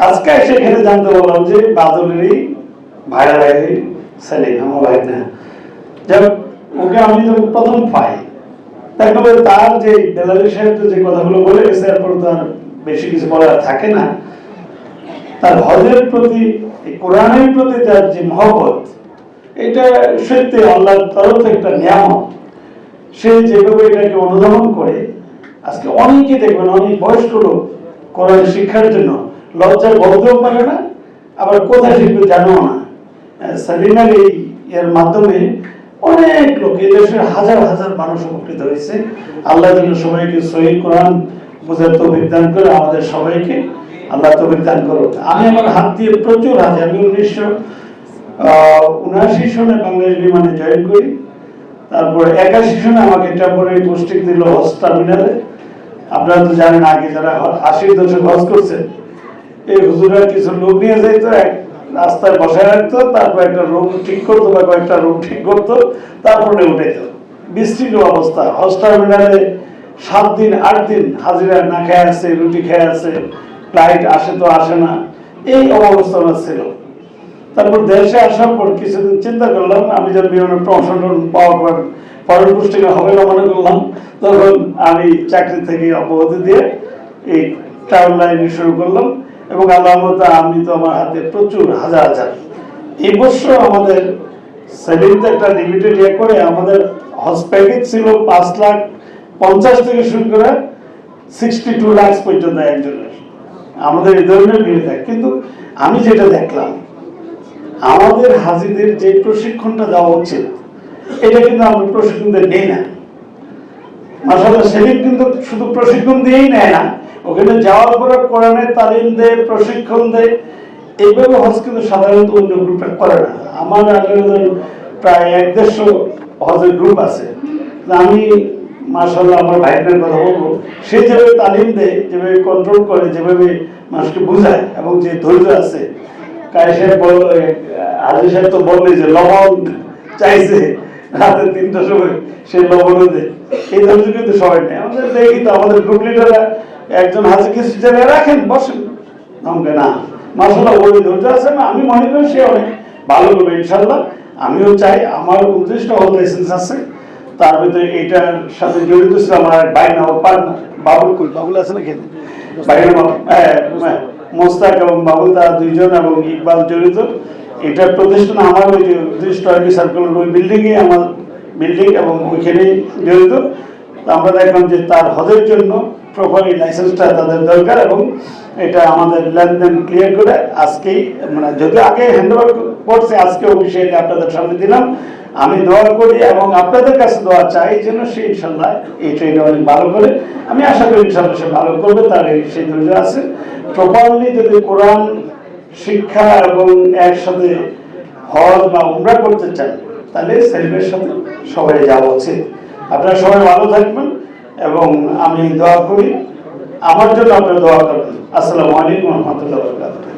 আজকে সেখানে জানতে বললাম যে বাদলেরই ভাইরা ভাই সেলিম আমার ভাই না, যাক ওকে আমি যখন প্রথম পাই তারপরে তার যে বেলালি সাহেব যে কথাগুলো বলে গেছে এরপর তো আর বেশি কিছু বলার থাকে না। তার হজের প্রতি কোরআনের প্রতি তার যে মহব্বত, এটা সত্যি আল্লাহর তরফ থেকে একটা নিয়ামত। সে যেভাবে এটাকে অনুধাবন করে আজকে অনেকে দেখবেন অনেক বয়স্ক লোক কোরআন শিক্ষার জন্য লজ্জায় বলতেও পারে না, আবার কোথায় শিখবে জানেও না। সেলিমের এই এর মাধ্যমে অনেক লোক এই দেশের হাজার হাজার মানুষ উপকৃত হয়েছে। আল্লাহ যেন সবাইকে সহিহ কোরআন বোঝার তৌফিক দান করে, আমাদের সবাইকে আল্লাহ তৌফিক দান করুন। আমি আমার হাত দিয়ে প্রচুর হাতে, আমি 1979 সনে বাংলাদেশ বিমানে জয়েন করি, তারপরে 81 সনে আমাকে টেম্পোরারি পোস্টিং দিল হজ টার্মিনালে। আপনারা তো জানেন আগে যারা 80 দশক হজ করছেন, এই হুজুরা কিছু লোক নিয়ে যাইতো, এক রাস্তায় বসায় রাখতো, তারপর একটা রুম ঠিক করতো বা কয়েকটা রুম ঠিক করতো, তারপরে উঠাইত। বিস্তৃত অবস্থা, হজ টার্মিনালে 7 দিন 8 দিন হাজিরা না খেয়ে আছে, রুটি খেয়ে আছে, ফ্লাইট আসে তো আসে না, এই অবস্থা ছিল। তারপর দেশে আসার পর কিছুদিন চিন্তা করলাম, আমি যখন বিভিন্ন প্রমোশন পাওয়ার পর ফরেন পোস্টিংয়ে হবে না মনে করলাম, তখন আমি চাকরি থেকে অব্যাহতি দিয়ে এই ট্রাভেল লাইনে শুরু করলাম। এবং আল্লাহর মতে আমি তো আমার হাতে প্রচুর হাজার হাজার, এই বছর আমাদের সেলিমতে একটা লিমিটেড ইয়ে করে আমাদের হজ প্যাকেজ ছিল 5,50,000 থেকে শুরু করে 62 লাখ পর্যন্ত একজনের, আমাদের এই ধরনের ভিড় থাকে। কিন্তু আমি যেটা দেখলাম, আমাদের হাজিদের যে প্রশিক্ষণটা দেওয়া উচিত এটা কিন্তু আমরা প্রশিক্ষণ নেই না। মাশাআল্লাহ সেলিম কিন্তু শুধু প্রশিক্ষণ দিয়েই নেয় না, ওখানে যাওয়ার পরে কোরআনের তালিম দেয়, প্রশিক্ষণ দেয়। এইভাবে হজ কিন্তু সাধারণত অন্য গ্রুপে করে না। আমার প্রায় 150 হজের গ্রুপ আছে। আমি মাশাআল্লাহ আমার ভাইদের কথা বলবো, সে যেভাবে তালিম দেয়, যেভাবে কন্ট্রোল করে, যেভাবে মানুষকে বোঝায় এবং যে ধৈর্য আছে। কারি সাহেব হাজি সাহেব তো বললে যে লবণ চাইছে রাতে 3টার সময়, সেই লবণও দেয়। এই ধৈর্য কিন্তু সবাই নেই। আমাদের দেখি তো আমাদের গ্রুপ লিডাররা একজন হাজি কিছু জায়গায় রাখেন, বসেন, আমাকে না মাশাআল্লাহ ওই ধৈর্য আছে না। আমি মনে করি সে অনেক ভালো করবে ইনশাল্লাহ। আমিও চাই, আমার 29টা হল লাইসেন্স আছে, তার ভিতরে এইটার সাথে জড়িত ছিল আমার ভাই না পার্টনার বাবুল। কই বাবুল আছে না খেতে বাইরে, মোস্তাক এবং বাবুল তারা 2জন এবং ইকবাল জড়িত। এটার প্রতিষ্ঠান আমার ওই যে স্ট্রবেরি সার্কেলের ওই বিল্ডিংয়ে আমার বিল্ডিং এবং ওইখানেই জড়িত। আমরা দেখলাম যে তার হজের জন্য প্রপারলি লাইসেন্সটা তাদের দরকার এবং এটা আমাদের লেনদেন ক্লিয়ার করে আজকেই, মানে যদি আগে হ্যান্ডওভার করছে, আজকে অফিসিয়ালি আপনাদের সামনে দিলাম। আমি দোয়া করি এবং আপনাদের কাছে দোয়া চাই যেন সে ইনশাল্লাহ এই ট্রেনে অনেক ভালো করে, আমি আশা করি ইনশাল্লাহ সে ভালো করবে, তার সেই ধৈর্য আছে। প্রপারলি যদি কোরআন শিক্ষা এবং একসাথে হজ বা উমরা করতে চান, তাহলে সেলিমের সাথে সবাই যাওয়া উচিত। আপনারা সবাই ভালো থাকবেন এবং আমি দোয়া করি, আমার জন্য আপনারা দোয়া করবেন। আসসালামু আলাইকুম ওয়া রাহমাতুল্লাহি ওয়া বারাকাতুহু।